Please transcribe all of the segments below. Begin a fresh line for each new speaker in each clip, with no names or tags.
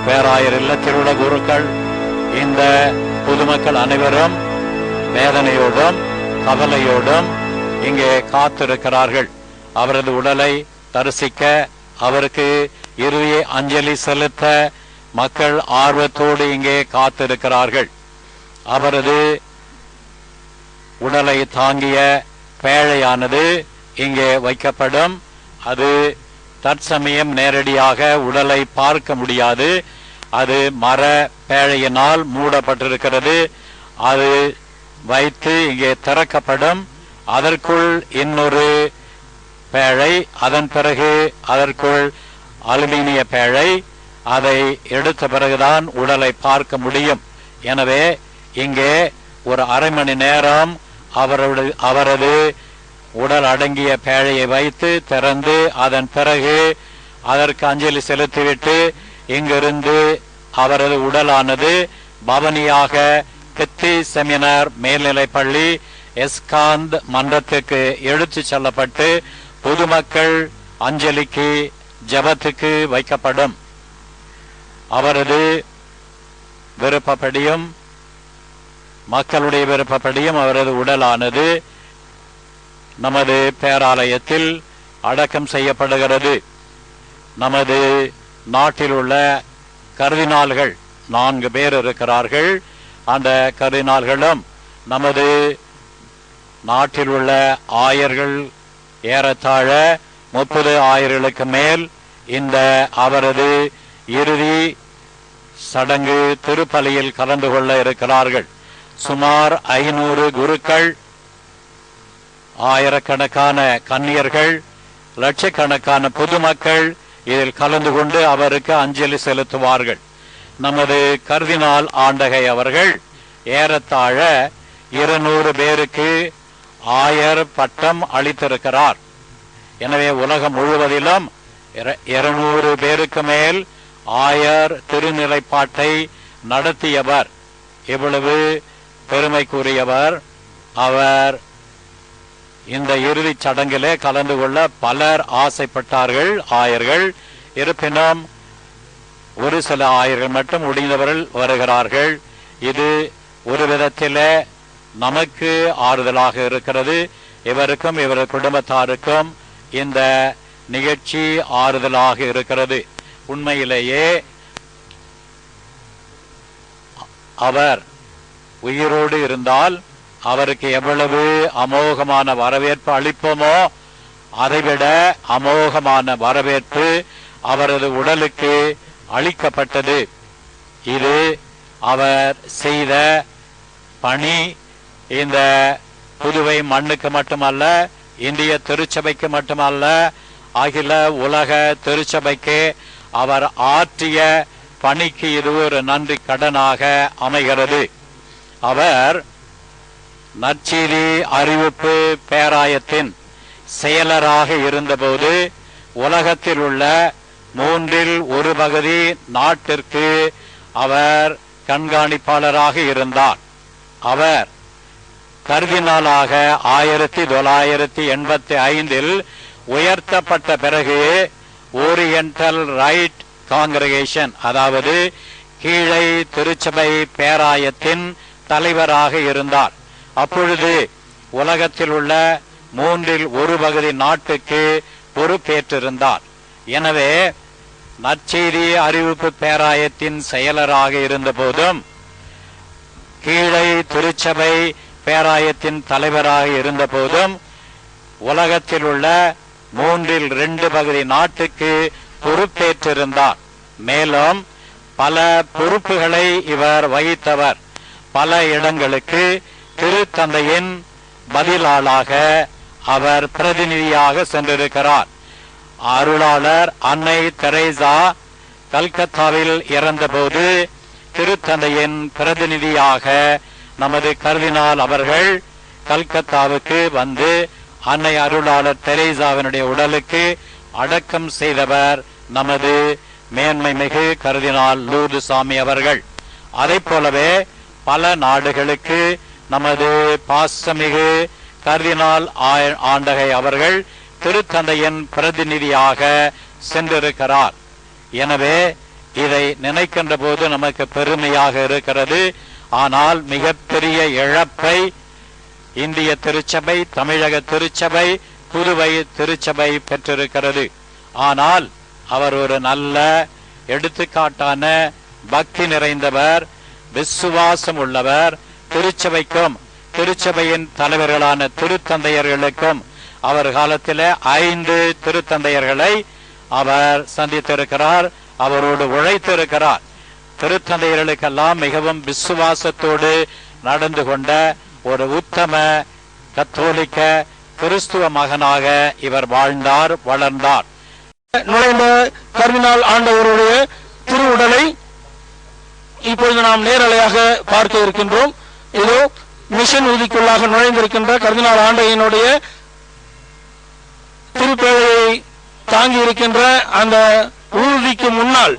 பேராயர் இல்லத்தில் உள்ள குருக்கள், இந்த பொதுமக்கள் அனைவரும் வேதனையோடும் கவலையோடும் இங்கே காத்திருக்கிறார்கள். அவரது உடலை தரிசிக்க, அவருக்கு இறுதி அஞ்சலி செலுத்த மக்கள் ஆர்வத்தோடு இங்கே காத்திருக்கிறார்கள். அவரது உடலை தாங்கிய பேழையானது இங்கே வைக்கப்படும். அது தற்சமயம் நேரடியாக உடலை பார்க்க முடியாது. அது மர பேழையினால் மூடப்பட்டிருக்கிறது. அது வைத்து இங்கே திறக்கப்படும். அதற்குள் இன்னொரு பேழை, அதன் பிறகு அதற்குள் அலுமினிய பேழை. அதை எடுத்த பிறகுதான் உடலை பார்க்க முடியும். எனவே இங்கே ஒரு அரை மணி நேரம் அவரது உடல் அடங்கிய பேழையை வைத்து திறந்து அதன் பிறகு அதற்கு அஞ்சலி செலுத்திவிட்டு இங்கிருந்து அவரது உடலானது பவனியாக கெத்தி செமினார் மேல்நிலைப்பள்ளி எஸ்காந்த் மன்றத்துக்கு எடுத்து செல்லப்பட்டு பொதுமக்கள் அஞ்சலிக்கு ஜபத்துக்கு வைக்கப்படும். அவரது விருப்பப்படியும் மக்களுடைய விருப்பப்படியும் அவரது உடலானது நமது பேராலயத்தில் அடக்கம் செய்யப்படுகிறது. நமது நாட்டில் உள்ள கர்தினால்கள் 4 பேர் இருக்கிறார்கள். அந்த கர்தினால்களும் நமது நாட்டில் உள்ள ஆயர்கள் ஏறத்தாழ 30 ஆயர்களுக்கு மேல் இந்த அவரது இறுதி சடங்கு திருப்பலியில் கலந்து கொள்ள இருக்கிறார்கள். சுமார் 500 குருக்கள், ஆயிரக்கணக்கான கன்னியர்கள், லட்சக்கணக்கான பொதுமக்கள் இதில் கலந்து கொண்டு அவருக்கு அஞ்சலி செலுத்துவார்கள். நமது கர்தினால் ஆண்டகை அவர்கள் ஏறத்தாழ 200 பேருக்கு ஆயர் பட்டம் அளித்திருக்கிறார். எனவே உலகம் முழுவதிலும் 200 பேருக்கு மேல் ஆயர் திருநிலைப்பாட்டை நடத்தியவர். இவ்வளவு பெருமைக்குரியவர். அவர் இந்த இறுதி சடங்கிலே கலந்து கொள்ள பலர் ஆசைப்பட்டார்கள், ஆயர்கள். இருப்பினும் ஒரு சில ஆயர்கள் மட்டும் முடிந்தவர்கள் வருகிறார்கள். இது ஒரு விதத்திலே நமக்கு ஆறுதலாக இருக்கிறது. இவருக்கும் இவர் குடும்பத்தாருக்கும் இந்த நிகழ்ச்சி ஆறுதலாக இருக்கிறது. உண்மையிலேயே அவர் உயிரோடு இருந்தால் அவருக்கு எவ்வளவு அமோகமான வரவேற்பு அளிப்போமோ அதைவிட அமோகமான வரவேற்பு அவரது உடலுக்கு அளிக்கப்பட்டது. இது அவர் செய்த பணி இந்த புதுவை மண்ணுக்கு மட்டுமல்ல, இந்திய திருச்சபைக்கு மட்டுமல்ல, அகில உலக திருச்சபைக்கு அவர் ஆற்றிய பணிக்கு இது ஒரு நன்றி கடனாக அமைகிறது. அவர் நற்செய்தி அறிவிப்பு பேராயத்தின் செயலராக இருந்தபோது உலகத்தில் உள்ள 1/3 பகுதி நாட்டிற்கு அவர் கண்காணிப்பாளராக இருந்தார். அவர் கர்தினாலாக 1985 உயர்த்தப்பட்ட பிறகு ஓரியண்டல் ரைட் காங்கிரகேஷன், அதாவது கீழை திருச்சபை பேராயத்தின் தலைவராக இருந்தார். அப்பொழுது உலகத்தில் உள்ள 1/3 பகுதி நாட்டுக்கு பொறுப்பேற்றிருந்தார். எனவே நற்செய்தி அறிவிப்பு பேராயத்தின் செயலராக இருந்த போதும், கீழை திருச்சபை பேராயத்தின் தலைவராக இருந்த போதும் உலகத்தில் உள்ள 2/3 பகுதி நாட்டுக்கு பொறுப்பேற்றிருந்தார். மேலும் பல பொறுப்புகளை இவர் வகித்தவர். பல இடங்களுக்கு திருத்தந்தையின் பதிலாளாக அவர் பிரதிநிதியாக சென்றிருக்கிறார். அருளாளர் அன்னை தெரேசா கல்கத்தாவில் இறந்தபோது திருத்தந்தையின் பிரதிநிதியாக நமது கர்தினால் அவர்கள் கல்கத்தாவுக்கு வந்து அன்னை அருளாளர் தெரேசாவினுடைய உடலுக்கு அடக்கம் செய்தவர் நமது மேன்மை மிகு கர்தினால் லூர்து சாமி அவர்கள். அதை போலவே பல நாடுகளுக்கு நமது பாசமிகு கர்தினால் ஆண்டகை அவர்கள் திருத்தந்தையின் பிரதிநிதியாக சென்றிருக்கிறார். எனவே இதை நினைக்கின்ற போது நமக்கு பெருமையாக இருக்கிறது. ஆனால் மிகப்பெரிய இழப்பை இந்திய திருச்சபை, தமிழக திருச்சபை, புதுவை திருச்சபை பெற்றிருக்கிறது. ஆனால் அவர் ஒரு நல்ல எடுத்துக்காட்டான பக்தி நிறைந்தவர், விசுவாசம் உள்ளவர். திருச்சபைக்கும் திருச்சபையின் தலைவர்களான திருத்தந்தையர்களுக்கும் அவர் காலத்தில் 5 திருத்தந்தையர்களை அவர் சந்தித்திருக்கிறார், அவரோடு உழைத்திருக்கிறார். திருத்தந்தையர்களுக்கெல்லாம் மிகவும் விசுவாசத்தோடு நடந்து கொண்ட ஒரு உத்தம கத்தோலிக்க கிறிஸ்துவ மகனாக இவர் வாழ்ந்தார், வளர்ந்தார்.
நுழைந்த கர்தினால் ஆண்டவருடைய திருவுடலை இப்பொழுது நாம் நேரலையாக பார்க்க இருக்கின்றோம். இதோ மிஷன் ஊதிக்குள்ளாக நுழைந்திருக்கின்ற கர்தினால் ஆண்டையினுடைய திருப்பேழையை தாங்கி இருக்கின்ற அந்த ஊர்திக்கு முன்னால்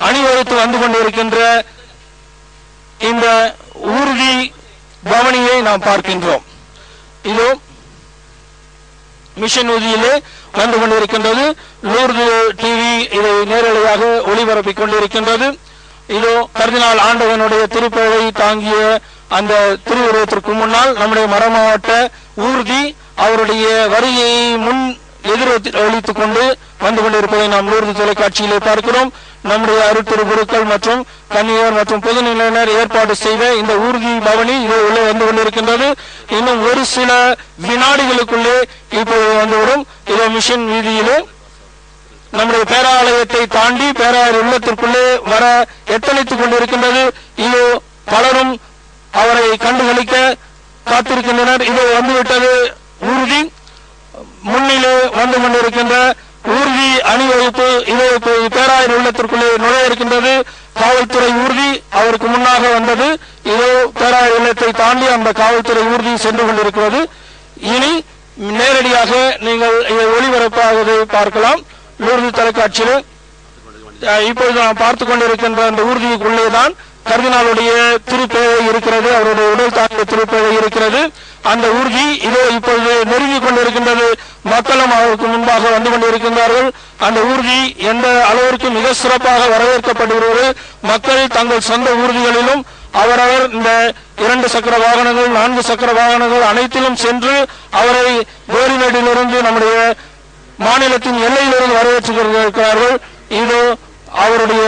அணிவகுத்து வந்து கொண்டிருக்கின்ற இந்த ஊர்தி பவனியை நாம் பார்க்கின்றோம். இதோ மிஷன் ஊதியிலே வந்து கொண்டிருக்கின்றது. லூர்து டிவி இதை நேரடியாக ஒளிபரப்பிக் கொண்டிருக்கின்றது. இதோ கர்தினால் ஆண்டவனுடைய திருப்பேழை தாங்கிய அந்த திருவுருவத்திற்கு முன்னால் நம்முடைய மறைமாவட்ட ஊர்தி அவருடைய வருகையை முன் எதிரொலித்துக் கொண்டு வந்து கொண்டிருப்பதை நாம் லூர்து தொலைக்காட்சியிலே பார்க்கிறோம். நம்முடைய அருட்திரு குருக்கள் மற்றும் கன்னியர் மற்றும் பொதுநிலையினர் ஏற்பாடு செய்த இந்த ஊர்தி பவனி இது உள்ளே வந்து கொண்டிருக்கின்றது. இன்னும் ஒரு சில வினாடிகளுக்குள்ளே இப்போது வந்துவிடும். இதோ மிஷன் வீதியிலே நம்முடைய பேராலயத்தை தாண்டி பேராயர் இல்லத்திற்குள்ளே வர எத்தனைத்துக் கொண்டிருக்கின்றது. இதோ பலரும் அவரை கண்டுகளிக்க காத்திருக்கின்றனர். இதோ வந்துவிட்டது ஊர்தி. முன்னிலே வந்து கொண்டிருக்கின்ற ஊர்தி அணிவகுப்பு இதோ பேராயர் இல்லத்திற்குள்ளே நுழைய இருக்கின்றது. காவல்துறை ஊர்தி அவருக்கு முன்னாக வந்தது. இதோ பேராயர் இல்லத்தை தாண்டி அந்த காவல்துறை ஊர்தி சென்று கொண்டிருக்கிறது. இனி நேரடியாக நீங்கள் இதை ஒளிபரப்பாவதை பார்க்கலாம். லூர்து தொலைக்காட்சியில் இப்பொழுது நாம் பார்த்துக் கொண்டிருக்கின்ற அந்த ஊர்திக்குள்ளேதான் கர்தினாலுடைய திருப்பேழை இருக்கிறது, அவருடைய உடல் தாங்கிய திருப்பேழை இருக்கிறது. அந்த ஊர்தி இதோ இப்பொழுது நெருங்கிக் கொண்டிருக்கின்றது. மக்களும் அவருக்கு முன்பாக வந்து கொண்டிருக்கின்றார்கள். அந்த ஊர்தி எந்த அளவிற்கு மிக சிறப்பாக வரவேற்கப்படுகிறது. மக்கள் தங்கள் சொந்த ஊர்திகளிலும் அவரவர் இந்த 2 சக்கர வாகனங்கள், 4 சக்கர வாகனங்கள் அனைத்திலும் சென்று அவரை கோரிமேட்டிலிருந்து நம்முடைய மாநிலத்தின் எல்லையிலிருந்து வரவேற்றுகிறார்கள். இதோ அவருடைய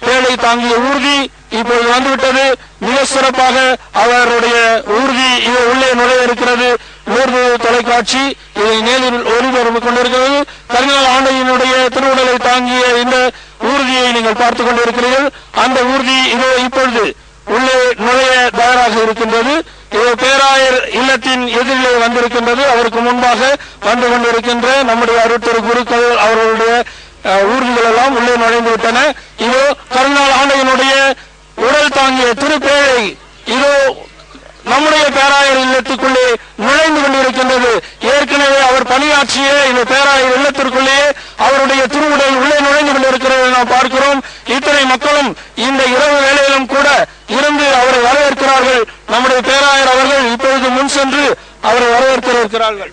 பேழை தாங்கிய ஊர்தி இப்போது வந்துவிட்டது. மிக சிறப்பாக அவருடைய ஊர்தி இது உள்ளே நுழைய இருக்கிறது. லூர்து தொலைக்காட்சி இதை நேரில் ஒளிபரப்பிக் கொண்டிருக்கிறது. கர்தினால் ஆண்டையினுடைய திருவுடலை தாங்கிய இந்த ஊர்தியை நீங்கள் பார்த்துக் கொண்டிருக்கிறீர்கள். அந்த ஊர்தி இதோ இப்பொழுது உள்ளே நுழைய தயாராக இருக்கின்றது. இதோ பேராயர் இல்லத்தின் எதிரிலே வந்திருக்கின்றது. அவருக்கு முன்பாக வந்து கொண்டிருக்கின்ற நம்முடைய அருட்திரு குருக்கள் அவர்களுடைய ஊர்திகள் எல்லாம் உள்ளே நுழைந்து விட்டன. இதோ கர்தினால் ஆண்டையினுடைய உடல் தாங்கிய திருப்பேழை இதோ நம்முடைய பேராயர் இல்லத்துக்குள்ளே நுழைந்து கொண்டிருக்கின்றது. ஏற்கனவே அவர் பணியாற்றிய இந்த பேராயர் இல்லத்திற்குள்ளே அவருடைய திருவுடல் உள்ளே நுழைந்து கொண்டிருக்கிறது நாம் பார்க்கிறோம். இத்தனை மக்களும் இந்த இரவு வேளையிலும் கூட இருந்து அவரை வரவேற்கிறார்கள். நம்முடைய பேராயர் அவர்கள் இப்பொழுது முன் சென்று அவரை வரவேற்க இருக்கிறார்கள்.